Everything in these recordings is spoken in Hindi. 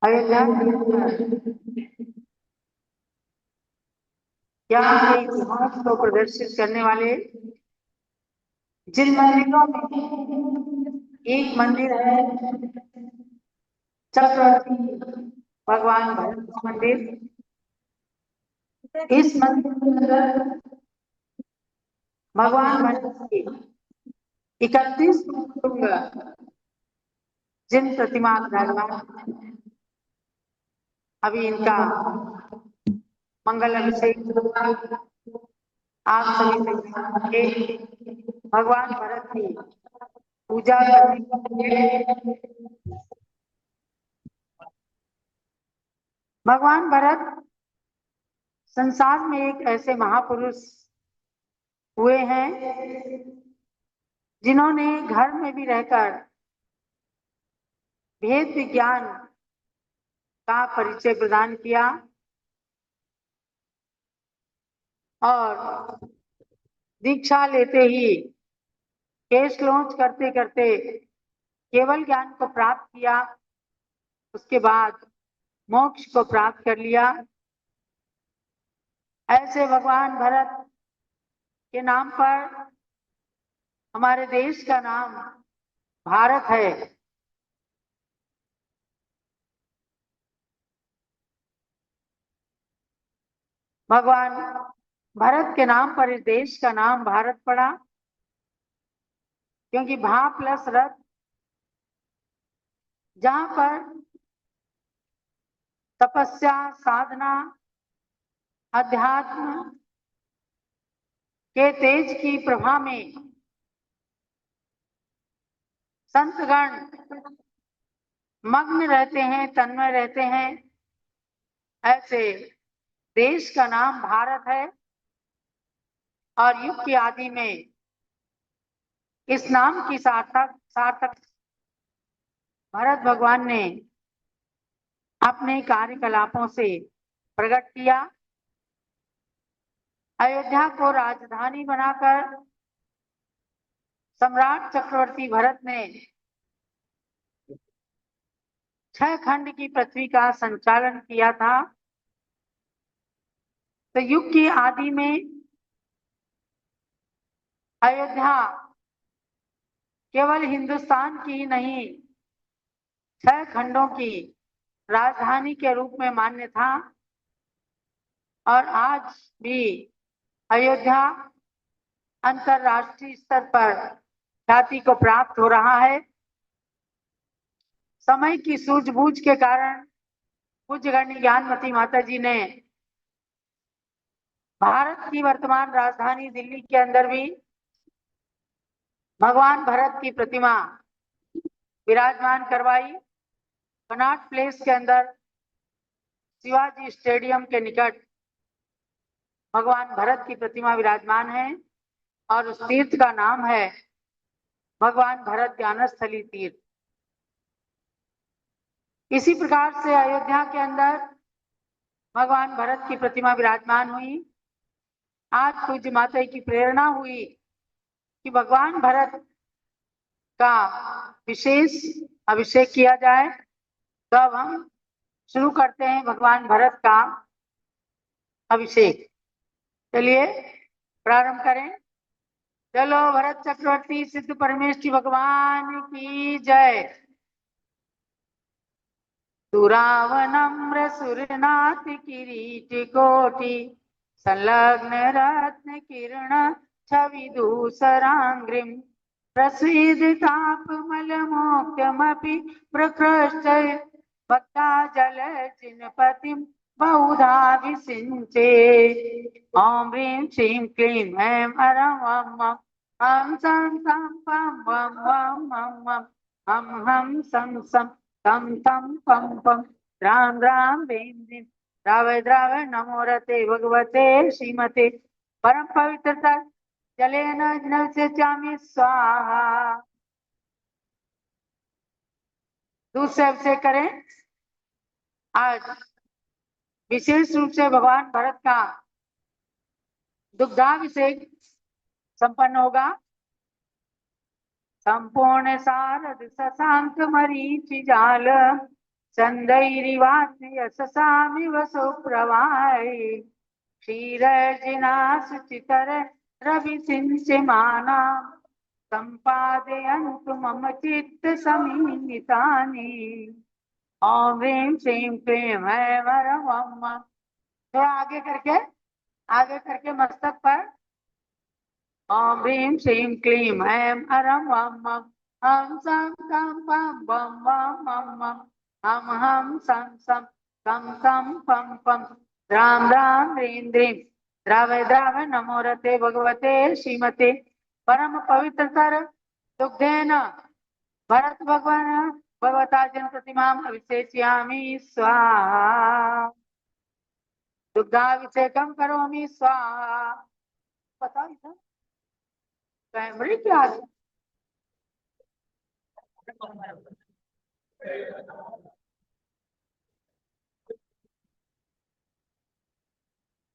अयोध्या यहाँ के इतिहास को प्रदर्शित करने वाले जिन मंदिरों में एक मंदिर है चक्रवर्ती भगवान भरत का मंदिर। इस मंदिर के अंदर भगवान भरत के 31 तुंग जिन प्रतिमा विराजमान, अभी इनका मंगल अभिषेक आप सभी से भगवान भरत की पूजा करने के लिए। भगवान भरत संसार में एक ऐसे महापुरुष हुए हैं जिन्होंने घर में भी रहकर भेद विज्ञान का परिचय प्रदान किया और दीक्षा लेते ही केश लॉन्च करते करते केवल ज्ञान को प्राप्त किया, उसके बाद मोक्ष को प्राप्त कर लिया। ऐसे भगवान भरत के नाम पर हमारे देश का नाम भारत है। भगवान भरत के नाम पर इस देश का नाम भारत पड़ा, क्योंकि भा प्लस रथ, जहां पर तपस्या, साधना, अध्यात्म के तेज की प्रभा में संतगण मग्न रहते हैं, तन्मय रहते हैं, ऐसे देश का नाम भारत है। और युग की आदि में इस नाम की सार्थक भरत भगवान ने अपने कार्यकलापों से प्रकट किया। अयोध्या को राजधानी बनाकर सम्राट चक्रवर्ती भरत ने 6 खंड की पृथ्वी का संचालन किया था। तो युग की आदि में अयोध्या केवल हिंदुस्तान की नहीं, 6 खंडों की राजधानी के रूप में मान्य था। और आज भी अयोध्या अंतरराष्ट्रीय स्तर पर ख्याति को प्राप्त हो रहा है। समय की सूझबूझ के कारण पूज्य गण्य ज्ञानमती माता जी ने भारत की वर्तमान राजधानी दिल्ली के अंदर भी भगवान भरत की प्रतिमा विराजमान करवाई। कनॉट प्लेस के अंदर शिवाजी स्टेडियम के निकट भगवान भरत की प्रतिमा विराजमान है और उस तीर्थ का नाम है भगवान भरत ज्ञानस्थली तीर्थ। इसी प्रकार से अयोध्या के अंदर भगवान भरत की प्रतिमा विराजमान हुई। आज पूज्य माता की प्रेरणा हुई कि भगवान भरत का विशेष अभिषेक किया जाए। तो अब हम शुरू करते हैं भगवान भरत का अभिषेक। चलिए प्रारंभ करें। चलो भरत चक्रवर्ती सिद्ध परमेश्वरी भगवान की जय। सुरावनम्र सुरनाथ किरीट कोटि संलग्न रत्न किरण छवि दूसरांग्रिम प्रसीदितापमलमोक्त्यमपि प्रकृष्ट भक्ता जल चिन्पतिं बहुधा विसिंचे। ओम ह्रीं श्रीं क्लीं ऐं अरं वं वं हम सं सं पं वं वं वं वं हम हम सं सं तम तम पम पम राम राम वें द्राव द्राव नमो रते भगवते श्रीमते परम पवित्रता जलेन नवस्यामि स्वाहा। दूसरे अभिषेक करें। आज विशेष रूप से भगवान भरत का दुग्धाभिषेक संपन्न होगा। संपूर्ण सारद शशांक मरीचि जाल चंदैरिवास्य यशसामिव सुप्रभाय क्षीरजिनासुचितर रविसिंचमाना संपादयन्तु मम चित्त समीहितानि। ओम ह्रीं श्रीं क्लीं ऐं वरं वम। थोड़ा आगे करके मस्तक पर ओम ह्रीं श्रीं क्लीं ऐं हरं वम हम सं कं पं बम बम मम मम हम सं सं कं कं पं पं राम राम ह्रीं ह्रीं द्रावय द्रावय नमोरते भगवते श्रीमते परम पवित्रतर दुग्धेन भरत भगवान भगवता जन प्रतिमाम अभिषेचयामि स्वाहा। दुग्धाभिषेकम करोमि स्वाहा। पता नहीं था कैमरे क्या है?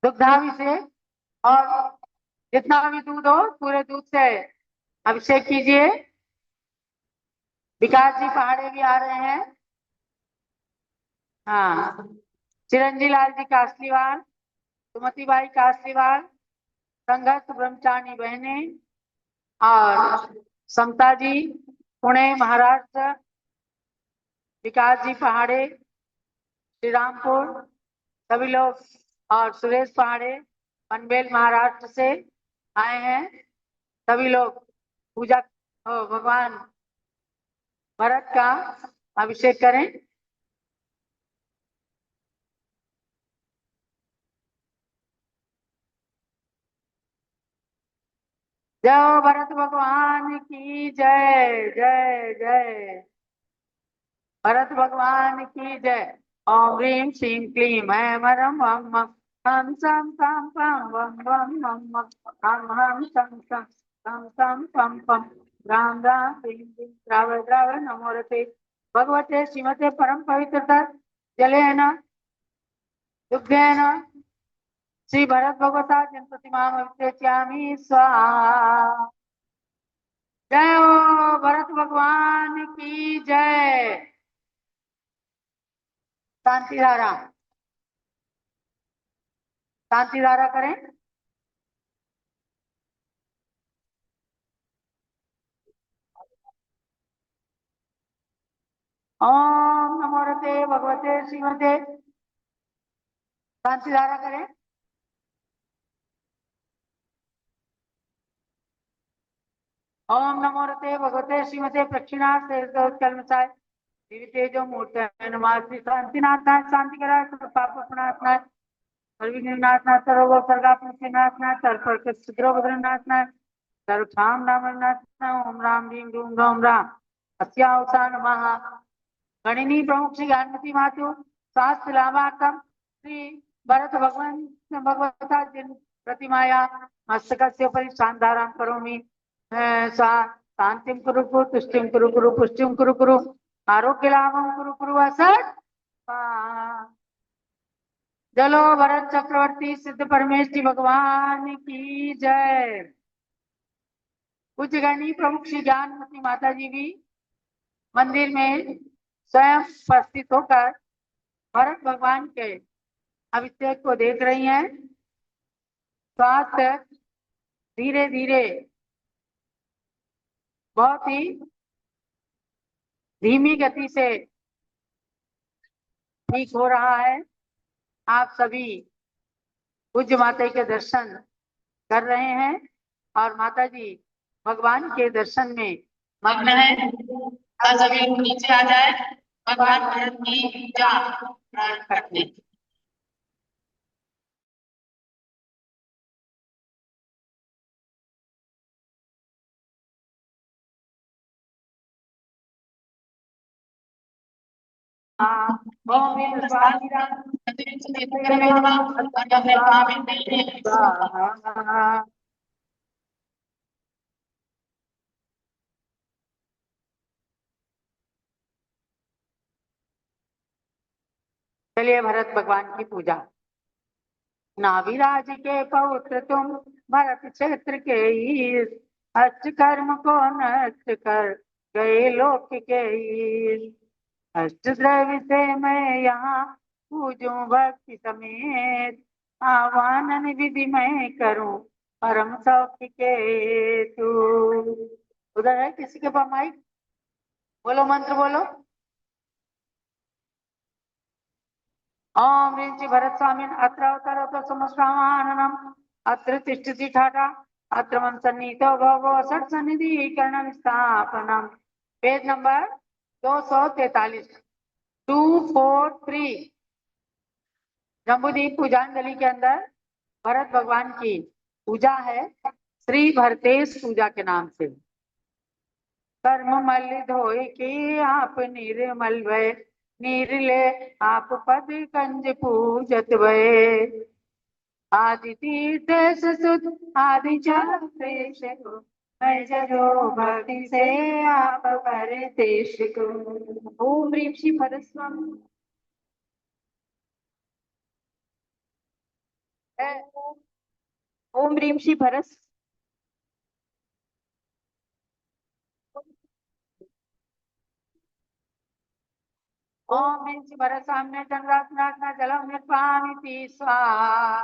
दुग्धाभिषेक और जितना भी दूध हो पूरे दूध से अभिषेक कीजिए। विकास जी पहाड़े भी आ रहे हैं। हाँ, चिरंजी लाल जी कासलीवाल, सुमति बाई कासलीवाल, संघर्ष ब्रह्मचारी बहने और समता जी पुणे महाराष्ट्र, विकास जी पहाड़े श्रीरामपुर सभी लोग और सुरेश पहाड़े पनवेल महाराष्ट्र से आए हैं। सभी लोग पूजा भगवान भरत का अभिषेक करें। जय भरत भगवान की जय जय जय। भरत भगवान की जय। ओम ह्रीं श्रीं क्लीं ऐं वरं वम हम सं पं पं वम वम मम हम सं सं कं कं पं पं राम राम ह्रीं ह्रीं द्रावय द्रावय नमोरते भगवते श्रीमते परम पवित्रतर जलेन दुग्धेन श्री भरत भगवता जन प्रतिमाम अभिषेचयामि स्वाहा। जय हो भरत भगवान की जय। शांति धारा, शांति धारा करें। ओम नमो रते भगवते श्रीमते। शांति धारा करें। ओम नमो रते भगवते श्रीमते प्रक्षिणा कर्मचाय तेजो मूर्त नमः श्री शांतिनाथनाथ शांति करा पाप अपनाथनाथ सर्विघ्ननाथनाथ सर्व सर्गात्मनाथनाथ सर्व सुद्रोभद्रनाथनाथ सर्वक्षाम नामनाथ ओम राम ह्रीं रूम रोम राम अस्यावसा नमः। गणिनी प्रमुख श्री ज्ञानमती मातु शास्त्र लाभार्थम श्री भरत भगवान भगवता जिन प्रतिमाया मस्तकस्य उपरि शांतारां करोमि। शांतिं कुरु कुरु तुष्टिं कुरु कुरु पुष्टिं कुरु कुरु आरोग्य लाभं कुरु कुरु असत्। जलो भरत चक्रवर्ती सिद्ध परमेश्वरी भगवान की जय। पूज्य गणी प्रमुख श्री ज्ञानमती माता जी भी मंदिर में स्वयं उपस्थित होकर भरत भगवान के अभिषेक को देख रही हैं। स्वास्थ्य धीरे धीरे बहुत ही धीमी गति से ठीक हो रहा है। आप सभी पूज्य माता के दर्शन कर रहे हैं और माता जी भगवान के दर्शन में मग्न है। आप सभी लोग नीचे आ जाए, भगवान भरत की पूजा करते हैं। चलिए भरत भगवान की पूजा। नाभिराज के पौत्र तुम भरत क्षेत्र के ईश, अष्ट कर्म को नष्ट कर गए लोक के ईश। अष्टद्रव्य से मैं यहाँ पूजूं भक्ति समेत, आह्वान विधि मैं करूं परम सौख्य के तू। उधर है किसी के पास माइक? बोलो मंत्र बोलो। ओम ह्रीं श्री भरत स्वामी अत्र अवतरतो समस्वामाननम अत्र तिष्ठति ठाठा अत्र मम सन्नीतो भवो षट सन्निधि करण स्थापनम। Page number 243, 243। जम्बूदीप पूजांजलि के अंदर भरत भगवान की पूजा है श्री भरतेश पूजा के नाम से। कर्म मल धोए के आप निर्मल भय, निर्ले आप पद कंज पूजत भय। आदि तीर्थ सुत आदि चक्रेश को, मैं जरो भक्ति से आप पर देश को। ओम ह्रीं श्री भरत स्वामी। ओम ह्रीं श्री भरत। ओम ह्रीं श्री भरत स्वामी चंद्रासनासना जलम निर्वामिति स्वाहा।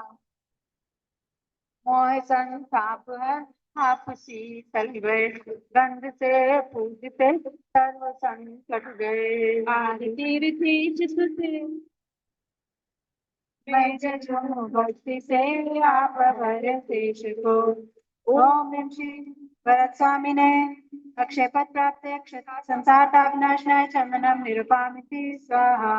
मोह संताप है आप शीतल गए, गंध से पूजते सर्व संकट गए। आदि तीर्थ सुते मैं जजूं भक्ति से आप भर देश को। ओम ह्रीं श्री भरत स्वामी ने अक्षय पद प्राप्त अक्षता संसार ताप नाशनाय चंदनम निरुपामिति स्वाहा।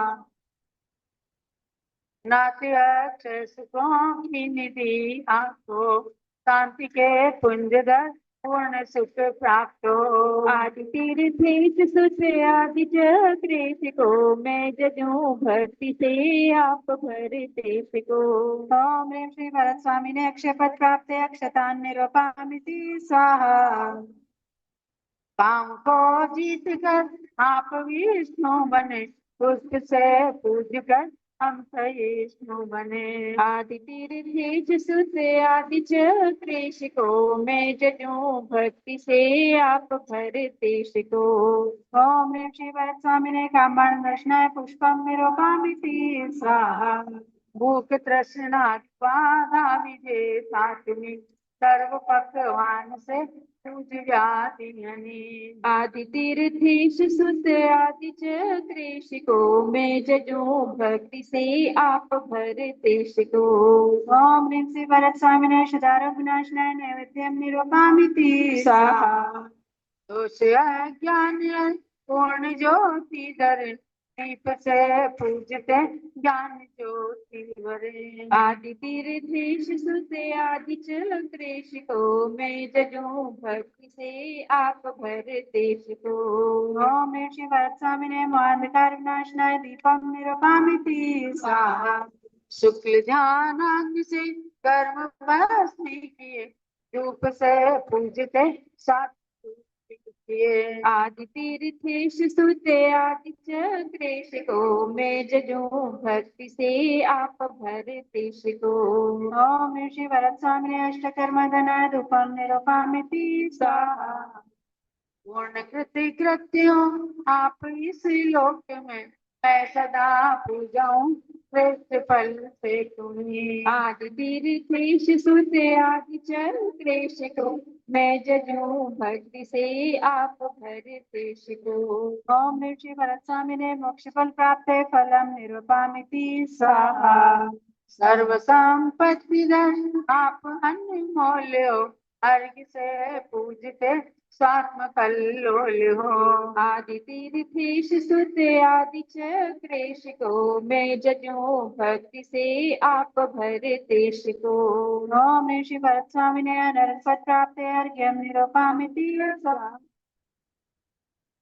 नाति अक्षय सुखों की निधि आपको, शांति के पुंज दर पूर्ण सुख प्राप्त हो। आदि तीर्थ सुते आदि चक्रेश को, मैं जजूं भक्ति से आप भर देश को। ओम ह्रीं श्री भरत स्वामी ने अक्षय पद प्राप्त अक्षतान निरुपामिति स्वाहा। काम को जीत कर आप विष्णु बने, पुष्प से पूज कर हम सहिष्णु बने। आदि तीर्थ सुते आदि चक्रेश को, मैं जजूं भक्ति से आप भर देश को। ओम ह्रीं श्री भरत स्वामी ने कामबाण दर्शनाय पुष्पम निरूपामिति स्वाहा। भूख तृष्णा बाधा विजेता तुम्ही, सर्व पकवान से पूज व्याधि हनी। आदि तीर्थ सुते आदि चक्रेश को, मैं जजूं भक्ति से आप भर देश को। ओम ह्रीं श्री भरत स्वामी ने शतारोग विनाशनाय नैवेद्यम निरूपामिति स्वाहा। दोष अज्ञान पूर्ण ज्योति धर, दीप से पूजते ज्ञान ज्योति वरे। आदि तीर्थ सुते आदि चक्रेश को, मैं जजूं भक्ति से आप भर देश को। ओम ह्रीं श्री भरत स्वामी ने अंधकार विनाशनाय दीपम निरूपामिति स्वाहा। शुक्ल ध्यान से कर्म भस्मी किए, रूप से पूजते सात किए। आदि तीर्थ सुते आदि चक्रेश को, मैं जजूं भक्ति से आप भर देश को। ओम ह्रीं श्री भरत स्वामी ने अष्टकर्म धन रूपम निरूपामिति स्वाहा। पूर्ण कृति कृत्यों आप इस लोक में, मैं सदा पूजाऊं श्रेष्ठ फल से तुम्हें। आदि तीर्थ सुते आदि चक्रेश को, मैं जजूं भक्ति से आप भर देश को। ओम ह्रीं श्री भरत स्वामी ने मोक्ष फल प्राप्त फलम निरूपामिति स्वाहा। सर्व संपत्ति धन आप अनमोल हो, अर्घ से पूजते स्वात्म कल्लोल हो। आदि तीर्थ सुते आदि चक्रेश को, मैं जजूं भक्ति से आप भर देश को। ओम ह्रीं श्री भरत स्वामी ने अनर्घ पद प्राप्त अर्घ्यम निरूपामिति स्वाहा।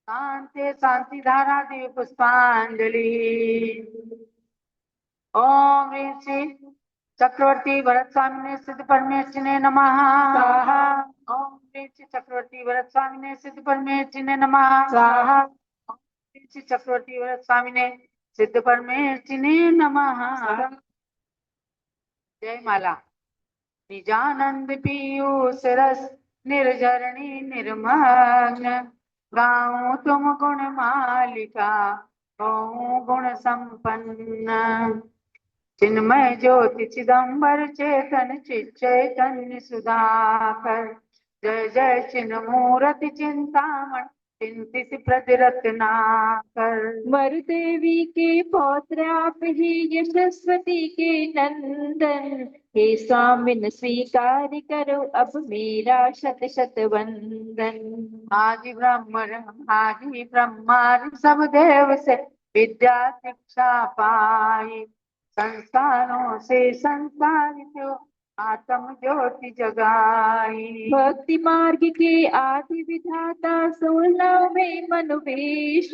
शांति शांति धारा दिव्य पुष्पांजलि। ओम ह्रीं श्री चक्रवर्ती भरत स्वामी ने सिद्ध परमेश्वर ने नमः स्वाहा। ओम ह्रीं श्री चक्रवर्ती भरत स्वामी ने सिद्ध परमेश्वर ने नमः स्वाहा। ओम ह्रीं श्री चक्रवर्ती भरत स्वामी ने सिद्ध परमेश्वर ने नमः। जय माला। निजानंद पीयूष रस निर्झरणी निर्मग्न, गाऊं तुम गुण मालिका गुण संपन्न चिन्मय ज्योति चिदम्बर चेतन चित चैतन्य सुधाकर जय जय चिन्ह मूर्ति चिंतामण चिंतित प्रतिरत्नाकर। मरुदेवी के पौत्र आप ही यशस्वती के नंदन, हे स्वामिन स्वीकार करो अब मेरा शत शत वंदन। आदि ब्रह्मा सब देव से विद्या शिक्षा पाई, संस्कारों से संसारित हो आत्म ज्योति जगाई। भक्ति मार्ग के आदि विधाता 16वें मनुवेश,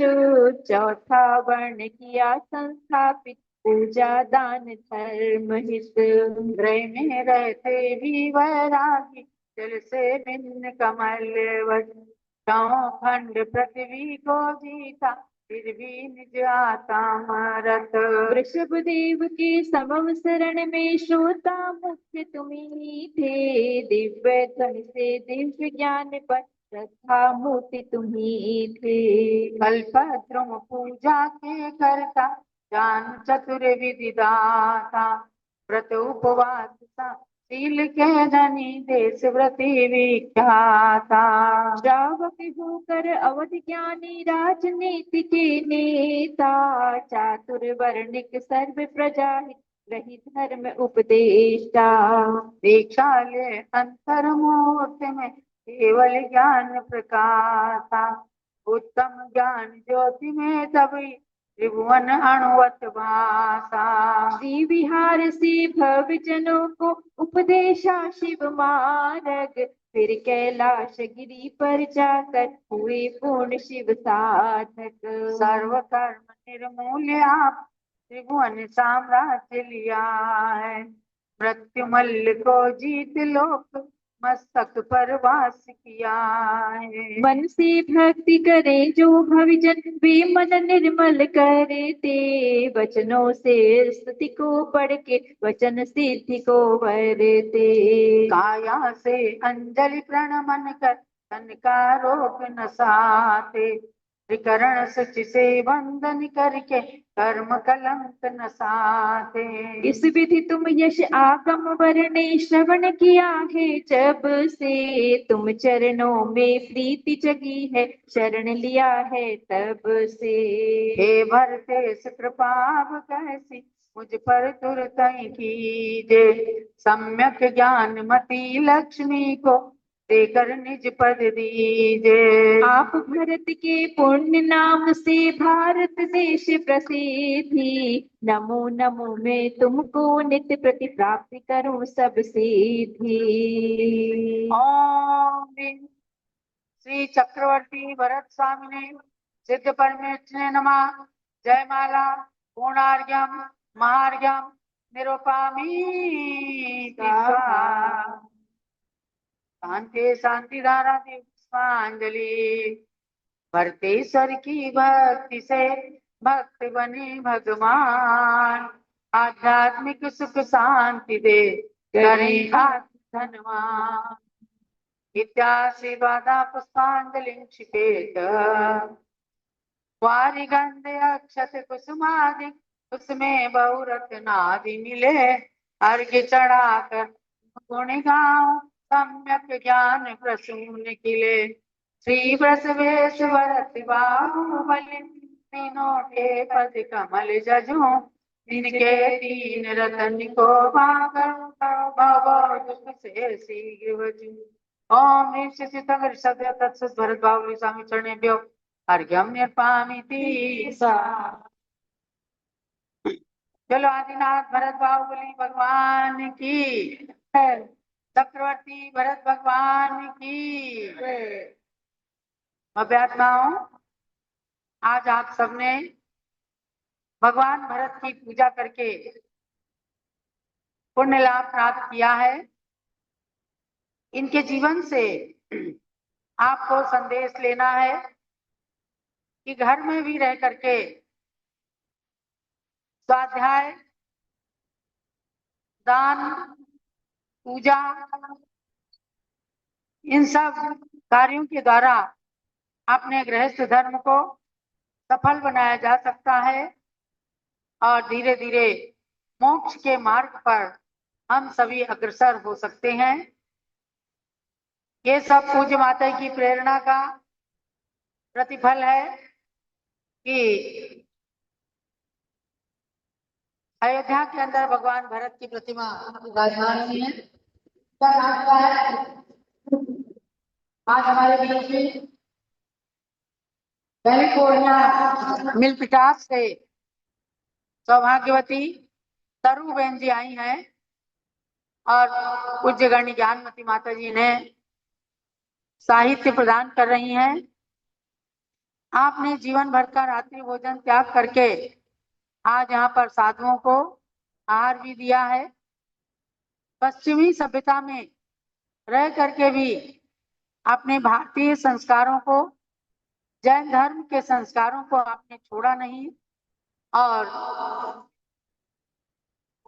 चौथा वर्ण किया संस्थापित पूजा दान धर्म हित। हृदय में रहते भी वैरागी जल से भिन्न कमलवत, खंड पृथ्वी को जीता फिर भी निज आता मरत। वृषभ देव के समम शरण में श्रोता मुख्य तुम्ही थे, दिव्य ध्वनि से दिव्य ज्ञान पर श्रद्धा मूर्ति तुम्ही थे। कल्पद्रुम पूजा के करता ज्ञान चतुर विधि दाता, व्रत उपवास शील के धनी देश व्रति विख्याता। श्रावक होकर अवध ज्ञानी राजनीति के नेता, चातुर वर्णिक सर्व प्रजा हित रही धर्म उपदेष्टा। दीक्षा ले अंतर मूर्ति में केवल ज्ञान प्रकाशा, उत्तम ज्ञान ज्योति में तभी त्रिभुवन अणुवत भाषा। श्री विहार से भव जनों को उपदेशा शिव मार्ग, फिर कैलाश गिरी पर जाकर हुए पूर्ण शिव साधक। सर्व कर्म निर्मूल्य आप त्रिभुवन साम्राज्य लिया है, मृत्यु मल्ल को जीत लोक मस्तक पर वास किया है। मन से भक्ति करे जो भविजन वे मन निर्मल करे ते, वचनों से स्तुति को पढ़ के वचन सिद्धि को वरते। काया से अंजलि प्रणमन कर तन का रोग न साते, त्रिकरण सच से वंदन करके कर्म कलंक न साते। इस विधि तुम यश आगम वरणे श्रवण किया है जब से, तुम चरणों में प्रीति जगी है शरण लिया है तब से। हे भरतेश कृपा कैसी मुझ पर तुरत कीजे, सम्यक ज्ञान मति लक्ष्मी को देकर निज पद दीजे। आप भरत के पुण्य नाम से भारत देश प्रसिद्धि, नमो नमो मैं तुमको नित्य प्रति प्राप्ति करूं सब सिद्धि। ओम श्री चक्रवर्ती भरत स्वामी ने सिद्ध परमेश्वर नमः। जयमाला पूर्णार्घ्यम महार्घ्यम निरूपामी शांति शांति धारा पुष्पांजलि। भरतेश्वर की भक्ति से भक्त बने भगवान, आध्यात्मिक सुख शांति दे करें आत्म धनवान। इत्याशीर्वादा पुष्पांजलि क्षिपेत, वारिगंध अक्षत कुसुमादि उसमें बहुरत्नादि मिले, अर्घ्य चढ़ाकर गुण गाओ सम्यक ज्ञान प्रसून खिले। श्री बृषभेश भरत बाहुबलि, तीनों के पद कमल जजो, इनके तीन रतन को भागर भव दुख से शीघ्र बचूं। ओम ह्रीं श्री तत्सत भरत बाहुबली स्वामी चरणेभ्यो अर्घ्यम निर्पामीति। चलो आदिनाथ भरत बाहुबली भगवान की, चक्रवर्ती भरत भगवान की। अभ्यात्माओं, आज आप सबने भगवान भरत की पूजा करके पुण्य लाभ प्राप्त किया है। इनके जीवन से आपको संदेश लेना है कि घर में भी रह करके स्वाध्याय, दान, पूजा, इन सब कार्यों के द्वारा अपने गृहस्थ धर्म को सफल बनाया जा सकता है और धीरे धीरे मोक्ष के मार्ग पर हम सभी अग्रसर हो सकते हैं। ये सब पूज्य माता की प्रेरणा का प्रतिफल है कि अयोध्या के अंदर भगवान भरत की प्रतिमा विराजमान हुई है। क्या नाम हुआ है आज हमारे बीच में कैलिफोर्निया मिल्पिटास से सौभाग्यवती तरू बहन जी आई हैं और पूज्य गणी ज्ञानमती माता जी ने साहित्य प्रदान कर रही हैं। आपने जीवन भर का रात्रि भोजन त्याग करके आज यहाँ पर साधुओं को आहार भी दिया है। पश्चिमी सभ्यता में रह करके भी अपने भारतीय संस्कारों को, जैन धर्म के संस्कारों को आपने छोड़ा नहीं और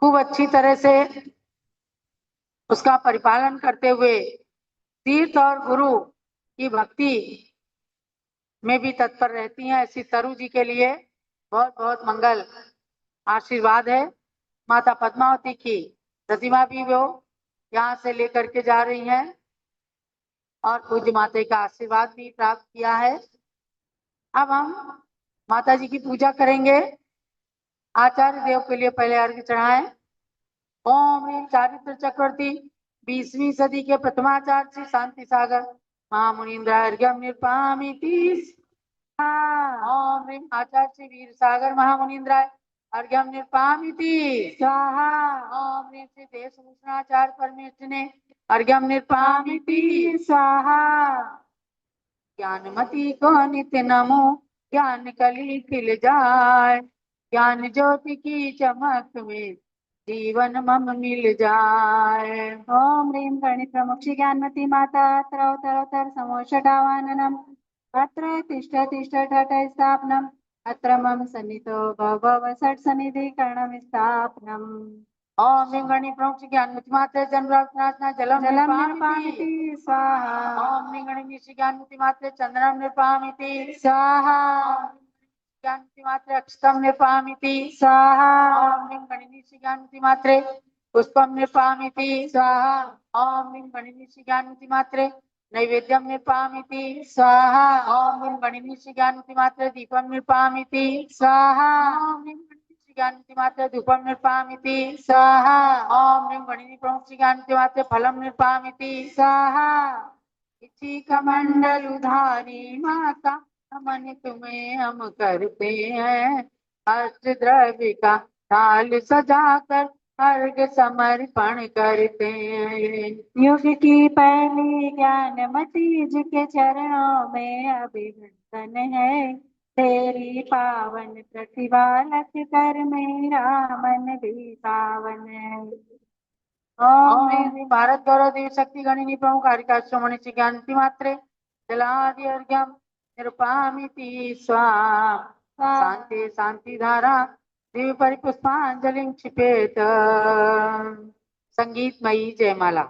खूब अच्छी तरह से उसका परिपालन करते हुए तीर्थ और गुरु की भक्ति में भी तत्पर रहती हैं। ऐसी तरू जी के लिए बहुत बहुत मंगल आशीर्वाद है। माता पद्मावती की प्रतिमा भी वो यहाँ से लेकर के जा रही हैं और पूज्य माता का आशीर्वाद भी प्राप्त किया है। अब हम माता जी की पूजा करेंगे। आचार्य देव के लिए पहले अर्घ्य चढ़ाएं। ओम ह्रीं चारित्र चक्रवर्ती 20वीं सदी के प्रथमाचार्य श्री शांति सागर महामुनीन्द्र अर्घ्यम निर्पामीति। ओम ह्रीं आचार्य श्री वीर सागर महामुनीन्द्राय अर्घ्यम निर्पामीति स्वाहा। ओम ह्रीं श्री देशभूषणाचार्य परमेश्वर ने अर्घ्यम निर्पामीति स्वाहा। ज्ञानमती को नित्य नमो ज्ञान कली खिल जाए, ज्ञान ज्योति की चमक में जीवन मम मिल जाए। ओम ह्रीं गणि प्रमुक्षि ज्ञानमती माता अत्रोत्तरोत्तर समोषडावाननम् अत्र तिष्ठ तिष्ठ ठठ स्थापनम् अत्र मम सन्निधो भव षट् सन्निधि करणं स्थापनम्। ओम ह्रीं गणि प्रमुख ज्ञानमती मात्रे जन्मराजना जलम जलं निर्पामीति निर्पामीति स्वाहा। ओम ह्रीं गणि निशि ज्ञानमती मात्रे चंद्रम निर्पामीति स्वाहा ज्ञानमती मात्रे अक्षतम निर्पामीति स्वाहा ओम ह्रीं गणि निशि ज्ञानमती मात्रे पुष्पम निर्पामीति स्वाहा। ओम ह्रीं गणि निशि ज्ञानमती मात्रे नैवेद्यम निर्पामीति स्वाहा। ओम ह्रीं गणि निशि ज्ञानमती मात्रे दीपम निर्पामीति स्वाहा। ओम ह्रीं गणि निशि ज्ञानमती मात्रे धूपम निर्पामीति स्वाहा। ओम ह्रीं गणि प्रमुख ज्ञानमती मात्रे फलम निर्पामीति स्वाहा। इसी कमंडल उधारी माता नमन तुम्हें हम करते हैं, अष्ट द्रव्य का थाल सजाकर अर्घ समर्पण करते हैं। युग की पहली ज्ञानमती जी के चरणों में अभिवंदन है, तेरी पावन प्रतिभा लख कर मेरा मन भी पावन है। ओम ह्रीं भारत गौरव देवी शक्ति गणिनी प्रमुख कारिका श्रमणि ज्ञानति मात्रे जलादि अर्घ्यम निरुपामीति स्वाहा। शांति शांति धारा दिव्य परिपुष्पांजलि क्षिपेत। संगीतमयी जयमाला।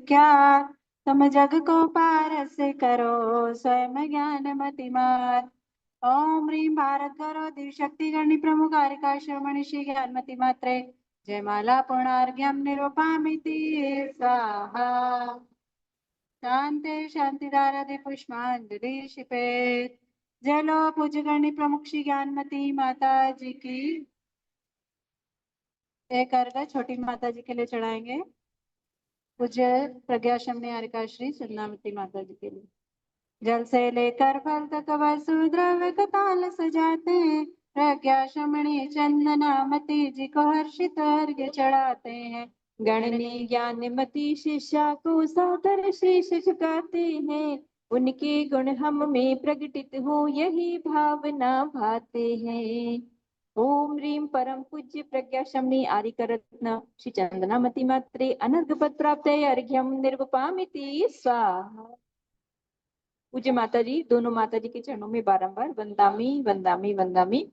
विख्यात। तुम जग को पारस करो स्वयं ज्ञान मति मार। ओम ह्रीं भारत गौरव दिव्य शक्ति गणी प्रमुख कारिका श्रमणी श्री ज्ञानमती मात्रे जयमाला पुणार्घ्यम निरूपामिति स्वाहा। शांति शांतिदारादि पुष्पांजलि शिपेत। जय लो पूज्य गणी प्रमुख श्री ज्ञानमती माता जी की। एक अर्घ छोटी माता जी के लिए चढ़ाएंगे। पूज्य प्रज्ञा शमनी हरिका श्री सुन्नामती माता जी के लिए। जल से लेकर फल तक वसु द्रव्य का ताल सजाते हैं। प्रज्ञा शमणी चंदनामती जी को हर्षित अर्घ्य चढ़ाते हैं। गणनी ज्ञानमती शिष्या को सादर शीश झुकाते हैं। उनके गुण हम में प्रकटित हो यही भावना भाते हैं। ओम ह्रीं परम पूज्य प्रज्ञा शमनी आरिका रत्न श्री चंदनामती मात्रे अनर्घ पद प्राप्त अर्घ्यम निर्वपामिति स्वाहा। पूज्य माता जी दोनों माता जी के चरणों में बारंबार वंदामी वंदामी वंदामी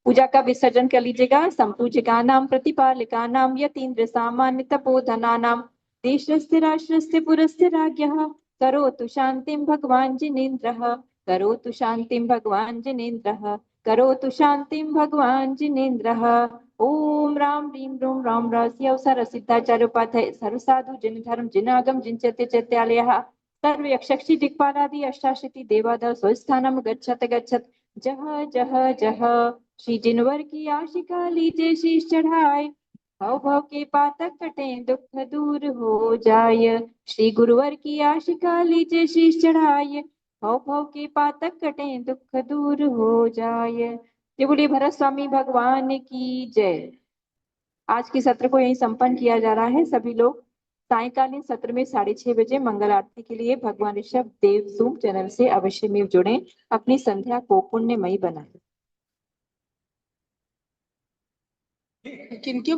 पूजा का विसर्जन कर लीजिएगा। संपूजिका नाम प्रतिपालिका नाम यतीन्द्र सामान्य तपोधना नाम देशस्य राष्ट्रस्य पुरस्य राज्ञः करोतु शांतिं भगवान जिनेन्द्रः करोतु शांतिं भगवान जिनेन्द्रः करोतु शांतिं भगवान जिनेन्द्रः। ओम राम ह्रीं रूम राम रस्य अवसर सिद्धाचार्य उपाध्याय सर्व साधु जिन धर्म जिन आगम जिन चैत्य चैत्यालयः सर्व यक्षक्षि दिक्पालादि अष्टाशीति देवादय स्वस्थानम गच्छत गच्छत जह जह जह। श्री जिनवर की आशिका लीजे शीश चढ़ाए भव भव के पातक कटे दुख दूर हो जाय। श्री गुरुवर की आशिका लीजे शीश चढ़ाए भव भव के पातक कटे दुख दूर हो जाय। बोलिए भरत स्वामी भगवान की जय। आज के सत्र को यही संपन्न किया जा रहा है। सभी लोग सायकालीन सत्र में 6:30 बजे मंगल आरती के लिए भगवान ऋषभ देव जूम चैनल से अवश्य में जुड़ें। अपनी संध्या को पुण्यमयी बनाएं। किनके